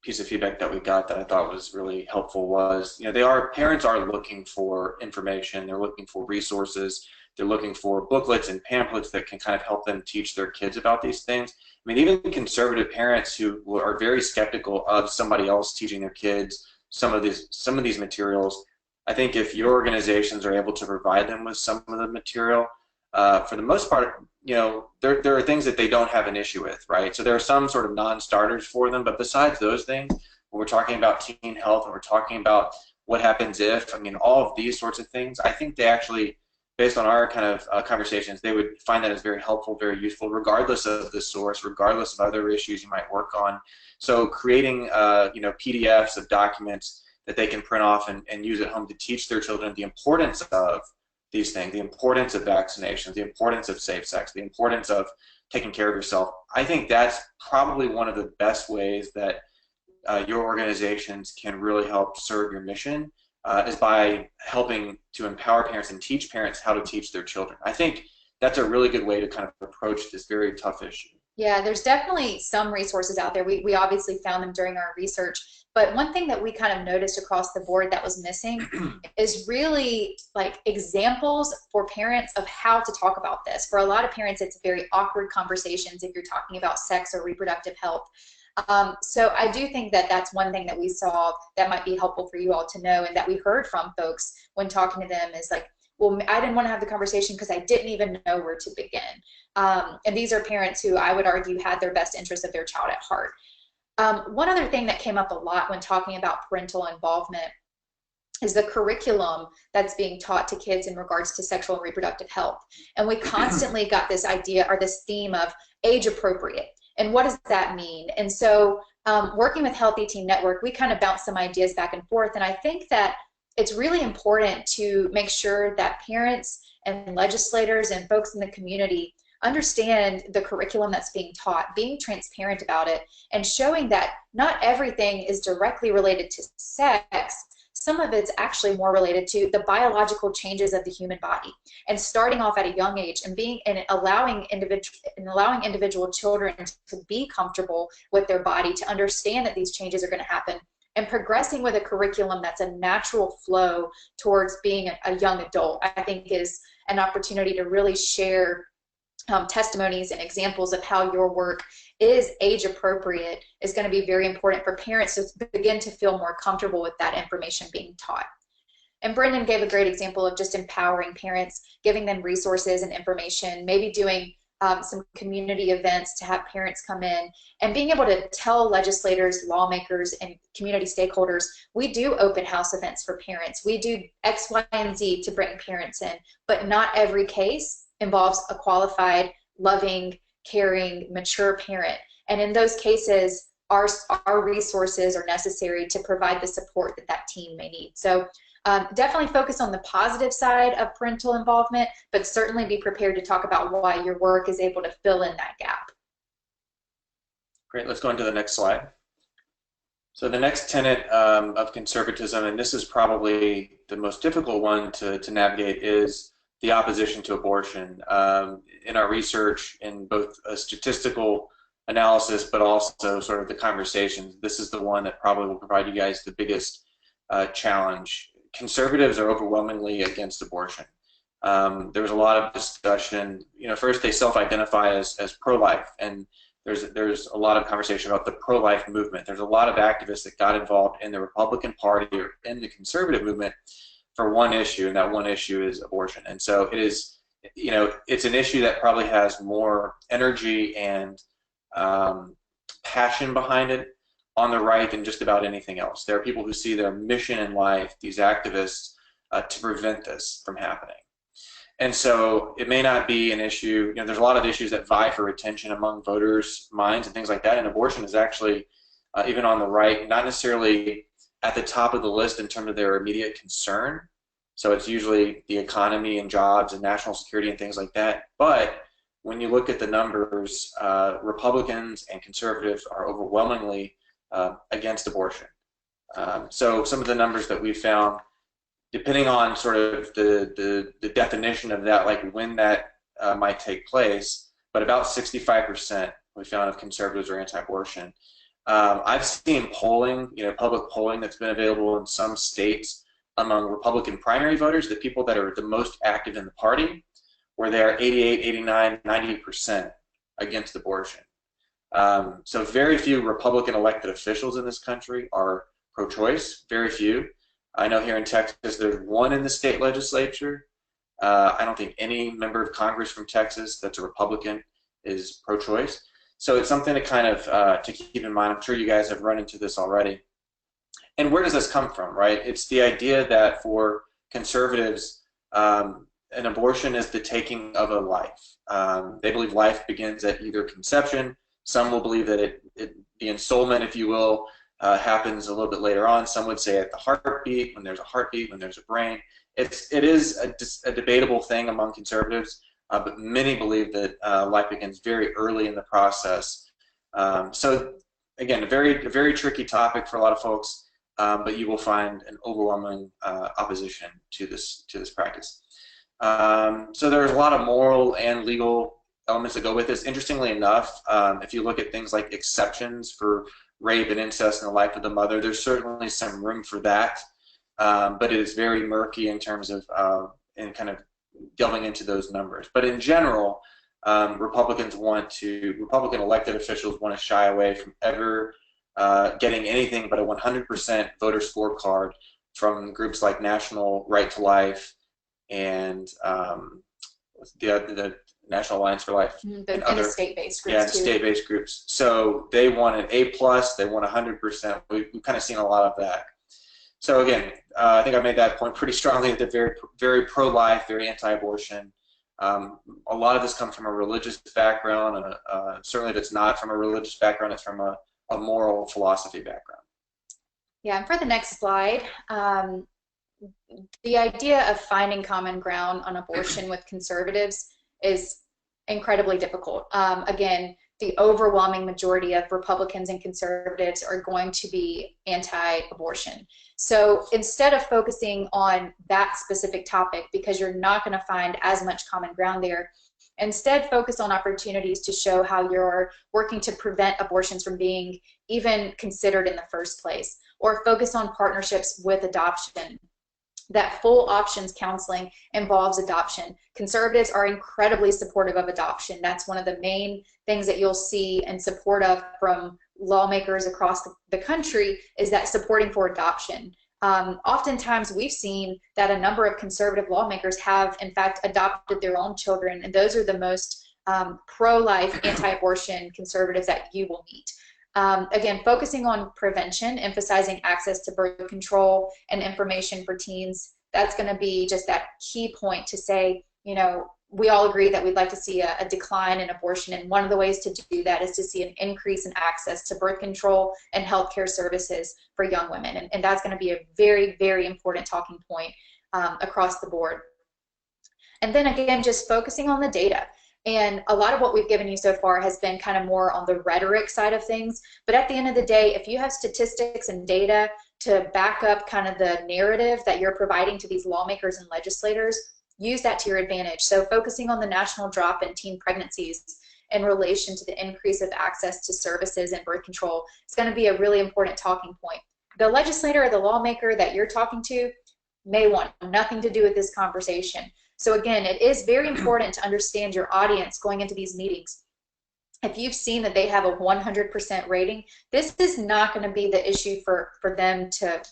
piece of feedback that we got that I thought was really helpful was, you know, parents are looking for information, they're looking for resources, they're looking for booklets and pamphlets that can kind of help them teach their kids about these things. I mean, even conservative parents who are very skeptical of somebody else teaching their kids some of these materials, I think if your organizations are able to provide them with some of the material, for the most part, you know, there are things that they don't have an issue with, right? So there are some sort of non-starters for them, but besides those things, when we're talking about teen health and we're talking about what happens if, I mean, all of these sorts of things, I think they actually, based on our kind of conversations, they would find that as very helpful, very useful, regardless of the source, regardless of other issues you might work on. So creating, you know, PDFs of documents that they can print off and use at home to teach their children the importance of these things, the importance of vaccinations, the importance of safe sex, the importance of taking care of yourself. I think that's probably one of the best ways that your organizations can really help serve your mission, is by helping to empower parents and teach parents how to teach their children. I think that's a really good way to kind of approach this very tough issue. Yeah, there's definitely some resources out there. We obviously found them during our research, but one thing that we kind of noticed across the board that was missing is really like examples for parents of how to talk about this. For a lot of parents, it's very awkward conversations if you're talking about sex or reproductive health. So I do think that that's one thing that we saw that might be helpful for you all to know, and that we heard from folks when talking to them is like, well, I didn't want to have the conversation because I didn't even know where to begin. And these are parents who I would argue had their best interest of their child at heart. One other thing that came up a lot when talking about parental involvement is the curriculum that's being taught to kids in regards to sexual and reproductive health. And we constantly got this idea or this theme of age appropriate. And what does that mean? And so working with Healthy Teen Network, we kind of bounced some ideas back and forth. And I think that it's really important to make sure that parents and legislators and folks in the community understand the curriculum that's being taught, being transparent about it, and showing that not everything is directly related to sex. Some of it's actually more related to the biological changes of the human body, and starting off at a young age and allowing individual children to be comfortable with their body, to understand that these changes are going to happen, and progressing with a curriculum that's a natural flow towards being a young adult, I think is an opportunity to really share testimonies and examples of how your work is age appropriate is going to be very important for parents to begin to feel more comfortable with that information being taught. And Brendan gave a great example of just empowering parents, giving them resources and information, maybe doing some community events to have parents come in, and being able to tell legislators, lawmakers, and community stakeholders, we do open house events for parents. We do X, Y, and Z to bring parents in, but not every case involves a qualified, loving, caring, mature parent. And in those cases, our resources are necessary to provide the support that that teen may need. So definitely focus on the positive side of parental involvement, but certainly be prepared to talk about why your work is able to fill in that gap. Great, let's go into the next slide. So the next tenet of conservatism, and this is probably the most difficult one to navigate, is the opposition to abortion. In our research, in both a statistical analysis, but also sort of the conversations, this is the one that probably will provide you guys the biggest challenge. Conservatives are overwhelmingly against abortion. There was a lot of discussion. First they self-identify as pro-life, and there's a lot of conversation about the pro-life movement. There's a lot of activists that got involved in the Republican Party or in the conservative movement for one issue, and that one issue is abortion. And so it is, it's an issue that probably has more energy and passion behind it on the right than just about anything else. There are people who see their mission in life, these activists, to prevent this from happening. And so it may not be an issue, there's a lot of issues that vie for attention among voters' minds and things like that, and abortion is actually, even on the right, not necessarily at the top of the list in terms of their immediate concern. So it's usually the economy and jobs and national security and things like that. But when you look at the numbers, Republicans and conservatives are overwhelmingly against abortion. So some of the numbers that we found, depending on sort of the definition of that, like when that might take place, but about 65% we found of conservatives are anti-abortion. I've seen polling, public polling that's been available in some states among Republican primary voters, the people that are the most active in the party, where they are 88, 89, 90% against abortion. So very few Republican elected officials in this country are pro-choice, very few. I know here in Texas there's one in the state legislature. I don't think any member of Congress from Texas that's a Republican is pro-choice. So it's something to kind of to keep in mind. I'm sure you guys have run into this already. And where does this come from, right? It's the idea that for conservatives, an abortion is the taking of a life. They believe life begins at either conception. Some will believe that the ensoulment, if you will, happens a little bit later on. Some would say at the heartbeat, when there's a heartbeat, when there's a brain. It is a debatable thing among conservatives, but many believe that life begins very early in the process. So again, a very tricky topic for a lot of folks, but you will find an overwhelming opposition to this practice. So there's a lot of moral and legal elements that go with this. Interestingly enough, if you look at things like exceptions for rape and incest in the life of the mother, there's certainly some room for that, but it is very murky in terms of in kind of delving into those numbers. But in general, Republican elected officials want to shy away from ever getting anything but a 100% voter scorecard from groups like National Right to Life and the National Alliance for Life, and other state-based groups. Yeah, state-based groups. So they want an A+, they want 100%. We've kind of seen a lot of that. So again, I think I made that point pretty strongly, that they're very pro-life, very anti-abortion. A lot of this comes from a religious background, and certainly if it's not from a religious background, it's from a moral philosophy background. Yeah, and for the next slide, the idea of finding common ground on abortion with conservatives is incredibly difficult. Again, the overwhelming majority of Republicans and conservatives are going to be anti-abortion. So instead of focusing on that specific topic, because you're not going to find as much common ground there, instead focus on opportunities to show how you're working to prevent abortions from being even considered in the first place, or focus on partnerships with adoption. That full options counseling involves adoption. Conservatives are incredibly supportive of adoption. That's one of the main things that you'll see and support of from lawmakers across the country, is that supporting for adoption. Oftentimes we've seen that a number of conservative lawmakers have in fact adopted their own children, and those are the most pro-life, anti-abortion conservatives that you will meet. Again, focusing on prevention, emphasizing access to birth control and information for teens, that's going to be just that key point to say you know, we all agree that we'd like to see a decline in abortion, and one of the ways to do that is to see an increase in access to birth control and healthcare services for young women, and that's going to be a very, very important talking point across the board. And then again, just focusing on the data. And a lot of what we've given you so far has been kind of more on the rhetoric side of things, but at the end of the day, if you have statistics and data to back up kind of the narrative that you're providing to these lawmakers and legislators, use that to your advantage. So focusing on the national drop in teen pregnancies in relation to the increase of access to services and birth control is going to be a really important talking point. The legislator or the lawmaker that you're talking to may want nothing to do with this conversation. So again, it is very important to understand your audience going into these meetings. If you've seen that they have a 100% rating, this is not going to be the issue for them to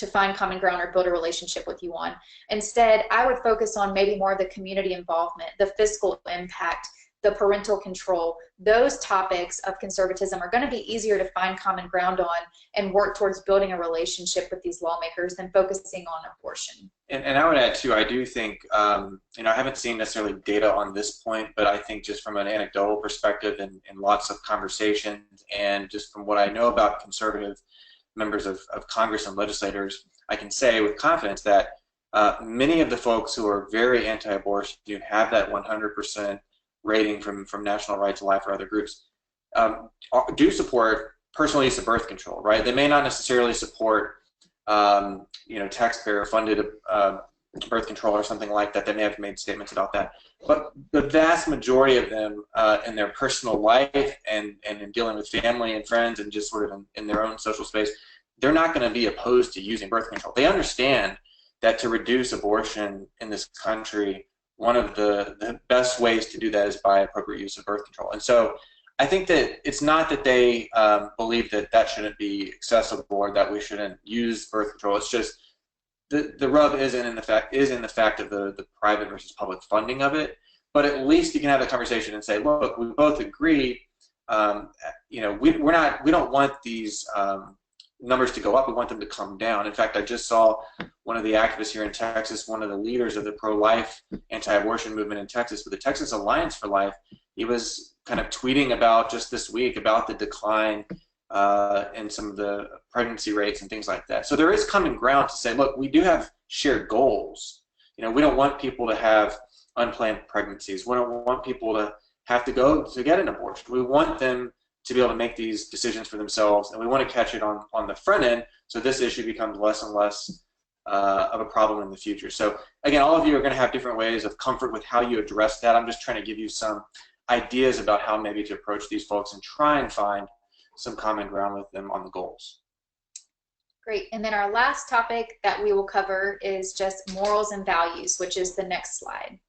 find common ground or build a relationship with you on. Instead, I would focus on maybe more of the community involvement, the fiscal impact, the parental control. Those topics of conservatism are going to be easier to find common ground on and work towards building a relationship with these lawmakers than focusing on abortion. And I would add too, I do think, you know, I haven't seen necessarily data on this point, but I think just from an anecdotal perspective and lots of conversations, and just from what I know about conservative members of Congress and legislators, I can say with confidence that many of the folks who are very anti-abortion, who have that 100% rating from National Right to Life or other groups, do support personal use of birth control, right? They may not necessarily support, you know, taxpayer-funded birth control or something like that. They may have made statements about that. But the vast majority of them in their personal life and in dealing with family and friends and just sort of in their own social space, they're not going to be opposed to using birth control. They understand that to reduce abortion in this country, one of the best ways to do that is by appropriate use of birth control. And so I think that it's not that they believe that that shouldn't be accessible or that we shouldn't use birth control. It's just the rub is in the fact of the private versus public funding of it. But at least you can have a conversation and say, look, we both agree. You know, we don't want these numbers to go up. We want them to come down. In fact, I just saw one of the activists here in Texas, one of the leaders of the pro-life anti-abortion movement in Texas, with the Texas Alliance for Life. He was kind of tweeting about just this week about the decline in some of the pregnancy rates and things like that. So there is common ground to say, look, we do have shared goals. You know, we don't want people to have unplanned pregnancies. We don't want people to have to go to get an abortion. We want them to be able to make these decisions for themselves, and we want to catch it on the front end so this issue becomes less and less of a problem in the future. So again, all of you are going to have different ways of comfort with how you address that. I'm just trying to give you some ideas about how maybe to approach these folks and try and find some common ground with them on the goals. Great. And then our last topic that we will cover is just morals and values, which is the next slide.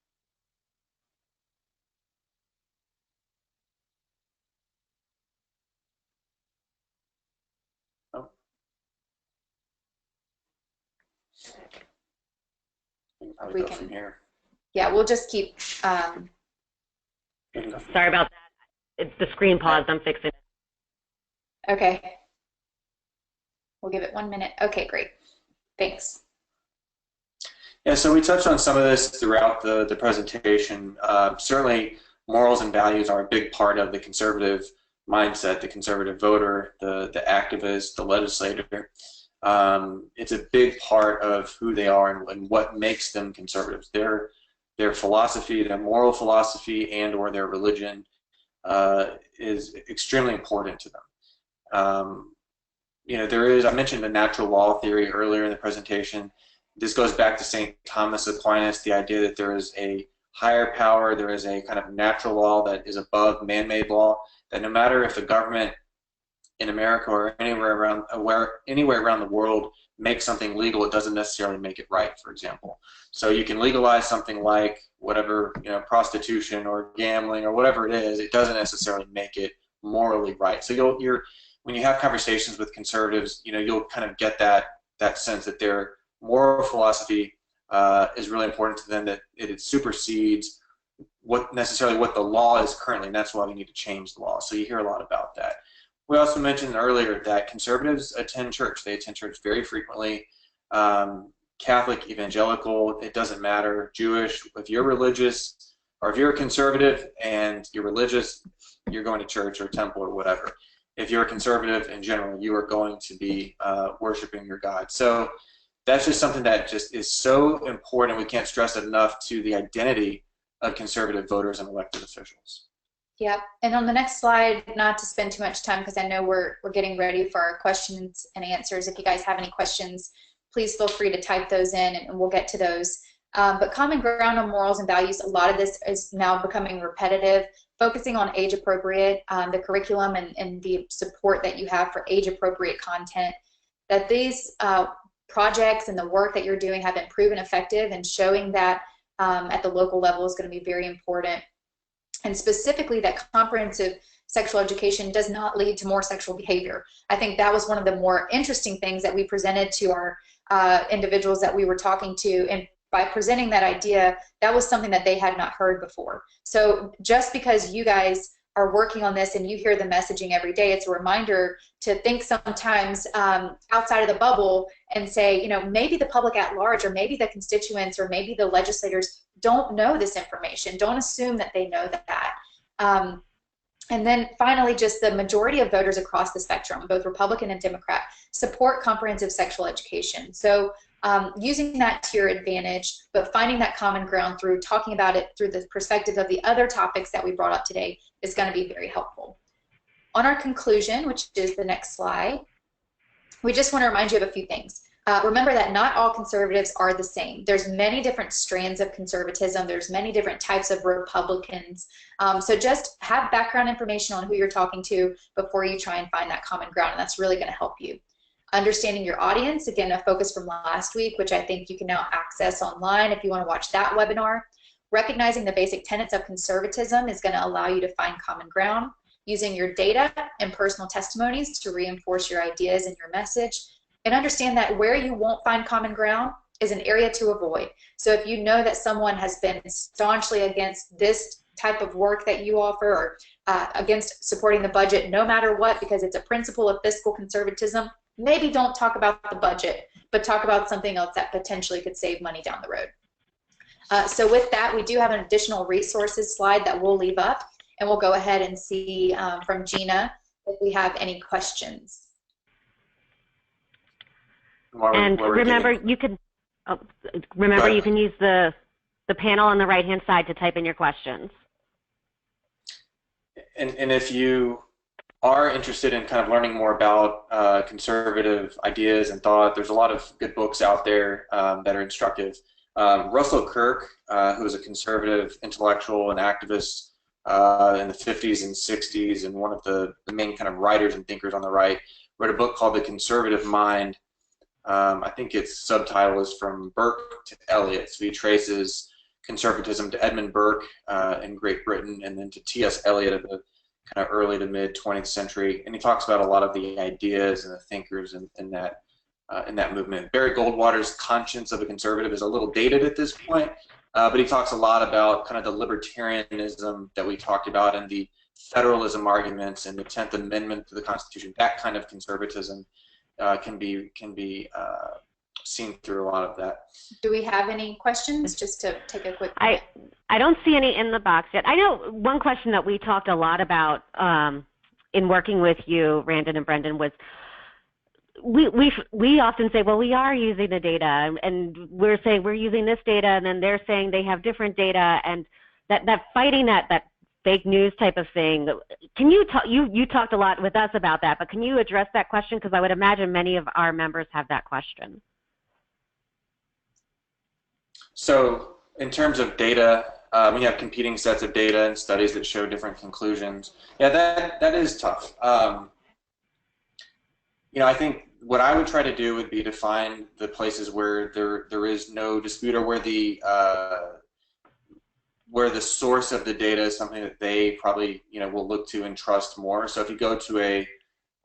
We can, from here. Yeah, we'll just keep. Sorry about that. It's the screen paused. I'm fixing it. Okay. We'll give it 1 minute. Okay, great. Thanks. Yeah, so we touched on some of this throughout the presentation. Certainly, morals and values are a big part of the conservative mindset, the conservative voter, the activist, the legislator. It's a big part of who they are and what makes them conservatives. Their philosophy, their moral philosophy, and or their religion is extremely important to them. You know, I mentioned the natural law theory earlier in the presentation. This goes back to St. Thomas Aquinas, the idea that there is a higher power, there is a kind of natural law that is above man-made law, that no matter if the government in America or anywhere around the world makes something legal, it doesn't necessarily make it right, for example. So you can legalize something like whatever, you know, prostitution or gambling or whatever it is, it doesn't necessarily make it morally right. So when you have conversations with conservatives, you know, you'll kind of get that sense that their moral philosophy is really important to them, that it supersedes what the law is currently, and that's why we need to change the law. So you hear a lot about that. We also mentioned earlier that conservatives attend church. They attend church very frequently. Catholic, evangelical, it doesn't matter, Jewish. If you're religious, or if you're a conservative and you're religious, you're going to church or temple or whatever. If you're a conservative in general, you are going to be worshiping your God. So that's just something that just is so important. We can't stress it enough to the identity of conservative voters and elected officials. Yeah, and on the next slide, not to spend too much time because I know we're getting ready for our questions and answers. If you guys have any questions, please feel free to type those in and we'll get to those. But common ground on morals and values, a lot of this is now becoming repetitive, focusing on age-appropriate, the curriculum and the support that you have for age-appropriate content, that these projects and the work that you're doing have been proven effective, and showing that at the local level is going to be very important. And specifically that comprehensive sexual education does not lead to more sexual behavior. I think that was one of the more interesting things that we presented to our individuals that we were talking to, and by presenting that idea, that was something that they had not heard before. So just because you guys are working on this and you hear the messaging every day, it's a reminder to think sometimes outside of the bubble and say, you know, maybe the public at large, or maybe the constituents, or maybe the legislators don't know this information. Don't assume that they know that. And then finally, just the majority of voters across the spectrum, both Republican and Democrat, support comprehensive sexual education. So using that to your advantage, but finding that common ground through talking about it through the perspective of the other topics that we brought up today is going to be very helpful. On our conclusion, which is the next slide, we just want to remind you of a few things. Remember that not all conservatives are the same. There's many different strands of conservatism. There's many different types of Republicans. So just have background information on who you're talking to before you try and find that common ground, and that's really going to help you. Understanding your audience, again, a focus from last week, which I think you can now access online if you want to watch that webinar. Recognizing the basic tenets of conservatism is going to allow you to find common ground. Using your data and personal testimonies to reinforce your ideas and your message. And understand that where you won't find common ground is an area to avoid. So if you know that someone has been staunchly against this type of work that you offer, or against supporting the budget no matter what because it's a principle of fiscal conservatism, maybe don't talk about the budget, but talk about something else that potentially could save money down the road. So with that, we do have an additional resources slide that we'll leave up, and we'll go ahead and see from Gina if we have any questions. And remember, you can you can use the panel on the right-hand side to type in your questions. And if you are interested in kind of learning more about conservative ideas and thought, there's a lot of good books out there that are instructive. Russell Kirk, who was a conservative intellectual and activist in the 50s and 60s, and one of the main kind of writers and thinkers on the right, wrote a book called The Conservative Mind. I think its subtitle is From Burke to Eliot. So he traces conservatism to Edmund Burke in Great Britain, and then to T.S. Eliot of the kind of early to mid 20th century. And he talks about a lot of the ideas and the thinkers in that movement. Barry Goldwater's Conscience of a Conservative is a little dated at this point, but he talks a lot about kind of the libertarianism that we talked about, and the federalism arguments and the 10th Amendment to the Constitution. That kind of conservatism can be seen through a lot of that. Do we have any questions? Just to take a quick I don't see any in the box yet. I know one question that we talked a lot about in working with you, Randon and Brendan, was we often say, well, we are using the data, and we're saying we're using this data, and then they're saying they have different data, and that fighting that fake news type of thing. Can you talk? You talked a lot with us about that, but can you address that question? Because I would imagine many of our members have that question. So in terms of data, we have competing sets of data and studies that show different conclusions. Yeah, that is tough. You know, I think what I would try to do would be to find the places where there is no dispute, or where the source of the data is something that they probably, you know, will look to and trust more. So if you go to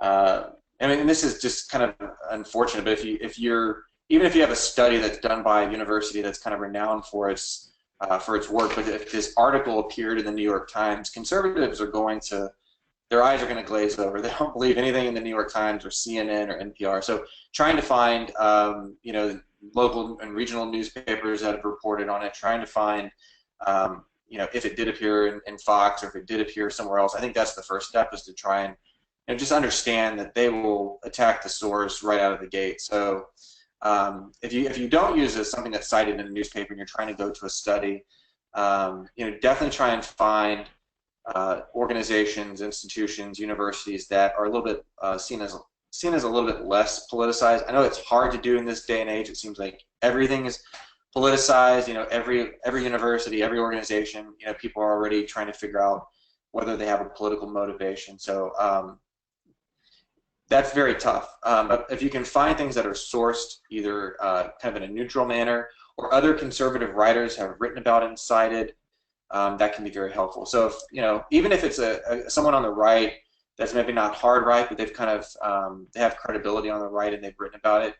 I mean, this is just kind of unfortunate, but even if you have a study that's done by a university that's kind of renowned for its work, but if this article appeared in the New York Times, conservatives are going to, their eyes are going to glaze over. They don't believe anything in the New York Times or CNN or NPR. So trying to find, you know, local and regional newspapers that have reported on it, trying to find, if it did appear in Fox or if it did appear somewhere else. I think that's the first step, is to try and just understand that they will attack the source right out of the gate. So if you don't use something that's cited in a newspaper and you're trying to go to a study, definitely try and find organizations, institutions, universities that are a little bit seen as a little bit less politicized. I know it's hard to do in this day and age. It seems like everything is politicized. Every university, every organization, people are already trying to figure out whether they have a political motivation. So that's very tough. But if you can find things that are sourced either kind of in a neutral manner, or other conservative writers have written about and cited, that can be very helpful. So if, even if it's someone on the right that's maybe not hard right, but they've kind of they have credibility on the right and they've written about it,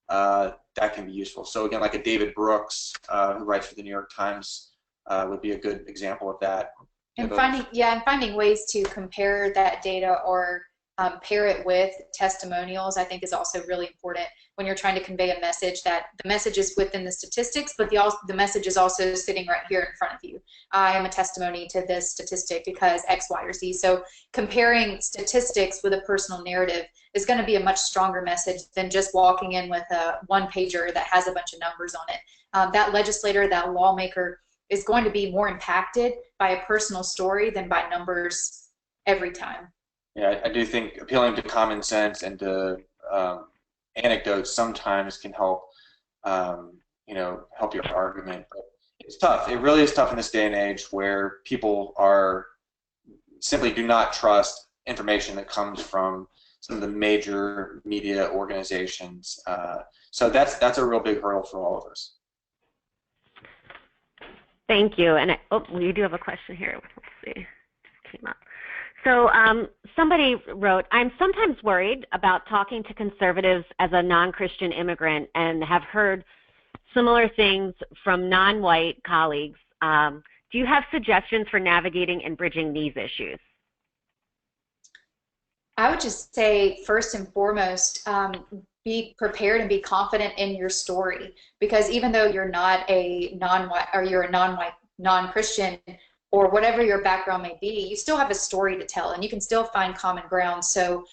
that can be useful. So again, like a David Brooks, who writes for the New York Times, would be a good example of that. And finding ways to compare that data or pair it with testimonials, I think, is also really important when you're trying to convey a message, that the message is within the statistics, but the message is also sitting right here in front of you. I am a testimony to this statistic because X, Y, or Z. So comparing statistics with a personal narrative is going to be a much stronger message than just walking in with a one-pager that has a bunch of numbers on it. That legislator, that lawmaker is going to be more impacted by a personal story than by numbers every time. Yeah, I do think appealing to common sense and to anecdotes sometimes can help, help your argument. But it's tough. It really is tough in this day and age where people simply do not trust information that comes from some of the major media organizations. So that's a real big hurdle for all of us. Thank you. And we do have a question here. Let's see. It came up. So somebody wrote, I'm sometimes worried about talking to conservatives as a non-Christian immigrant and have heard similar things from non-white colleagues. Do you have suggestions for navigating and bridging these issues? I would just say, first and foremost, be prepared and be confident in your story, because even though you're not a non-white, or you're a non-white, non-Christian, or whatever your background may be, you still have a story to tell, and you can still find common ground. So,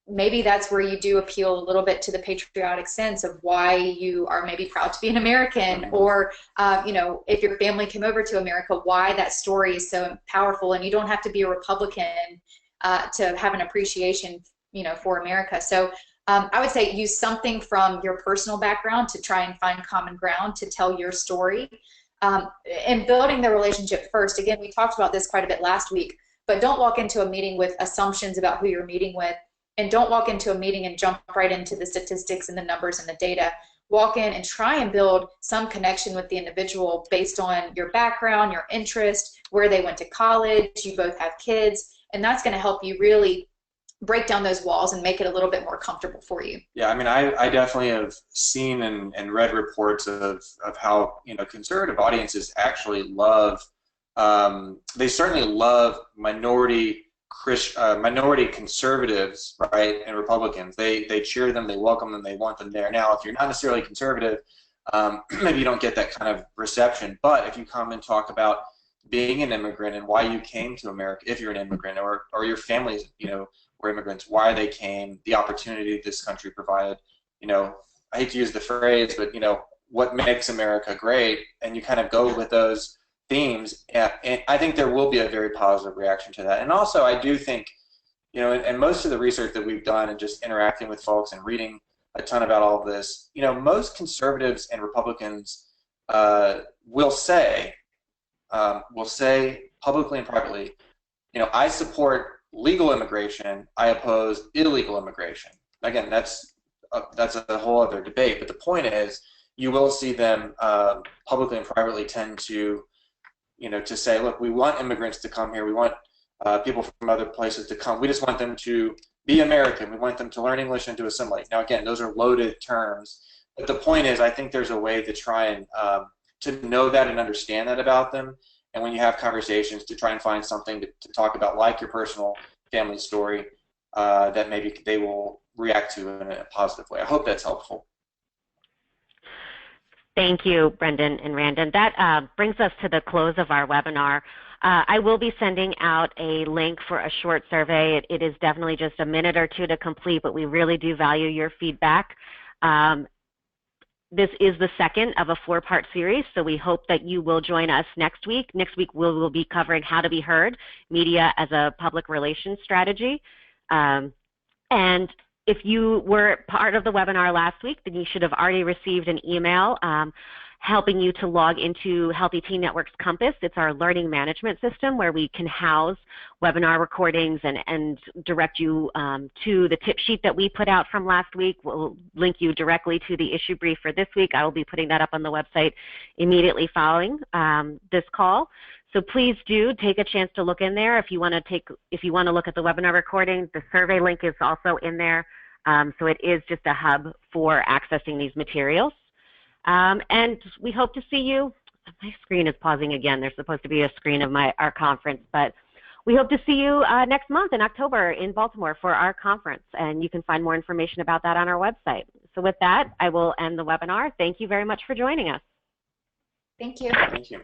maybe that's where you do appeal a little bit to the patriotic sense of why you are maybe proud to be an American, or, if your family came over to America, why that story is so powerful, and you don't have to be a Republican to have an appreciation, for America. So I would say use something from your personal background to try and find common ground to tell your story. And building the relationship first. Again, we talked about this quite a bit last week, but don't walk into a meeting with assumptions about who you're meeting with, and don't walk into a meeting and jump right into the statistics and the numbers and the data. Walk in and try and build some connection with the individual based on your background, your interest, where they went to college, you both have kids, and that's going to help you really break down those walls and make it a little bit more comfortable for you. Yeah, I mean, I definitely have seen and read reports of how conservative audiences actually love. They certainly love minority conservatives, right, and Republicans. They cheer them, they welcome them, they want them there. Now, if you're not necessarily conservative, maybe you don't get that kind of reception. But if you come and talk about being an immigrant and why you came to America, if you're an immigrant, or your family's, were immigrants, why they came, the opportunity this country provided, I hate to use the phrase, but what makes America great, and you kind of go with those themes, and I think there will be a very positive reaction to that. And also, I do think, and most of the research that we've done and just interacting with folks and reading a ton about all of this, most conservatives and Republicans will say publicly and privately, I support legal immigration, I oppose illegal immigration. Again, that's a whole other debate, but the point is, you will see them publicly and privately tend to, to say, look, we want immigrants to come here, we want people from other places to come, we just want them to be American, we want them to learn English and to assimilate. Now again, those are loaded terms, but the point is, I think there's a way to try and to know that and understand that about them. And when you have conversations, to try and find something to talk about, like your personal family story, that maybe they will react to in a positive way. I hope that's helpful. Thank you, Brendan and Randon. That brings us to the close of our webinar. I will be sending out a link for a short survey. It is definitely just a minute or two to complete, but we really do value your feedback. This is the second of a 4-part series, so we hope that you will join us next week. Next week we will be covering how to be heard, media as a public relations strategy. And if you were part of the webinar last week, then you should have already received an email helping you to log into Healthy Teen Network's Compass. It's our learning management system where we can house webinar recordings and direct you to the tip sheet that we put out from last week. We'll link you directly to the issue brief for this week. I will be putting that up on the website immediately following this call. So please do take a chance to look in there. If you want to look at the webinar recording, the survey link is also in there. So it is just a hub for accessing these materials. And we hope to see you. My screen is pausing again. There's supposed to be a screen of our conference, but we hope to see you next month in October in Baltimore for our conference, and you can find more information about that on our website. So with that, I will end the webinar. Thank you very much for joining us. Thank you. Thank you.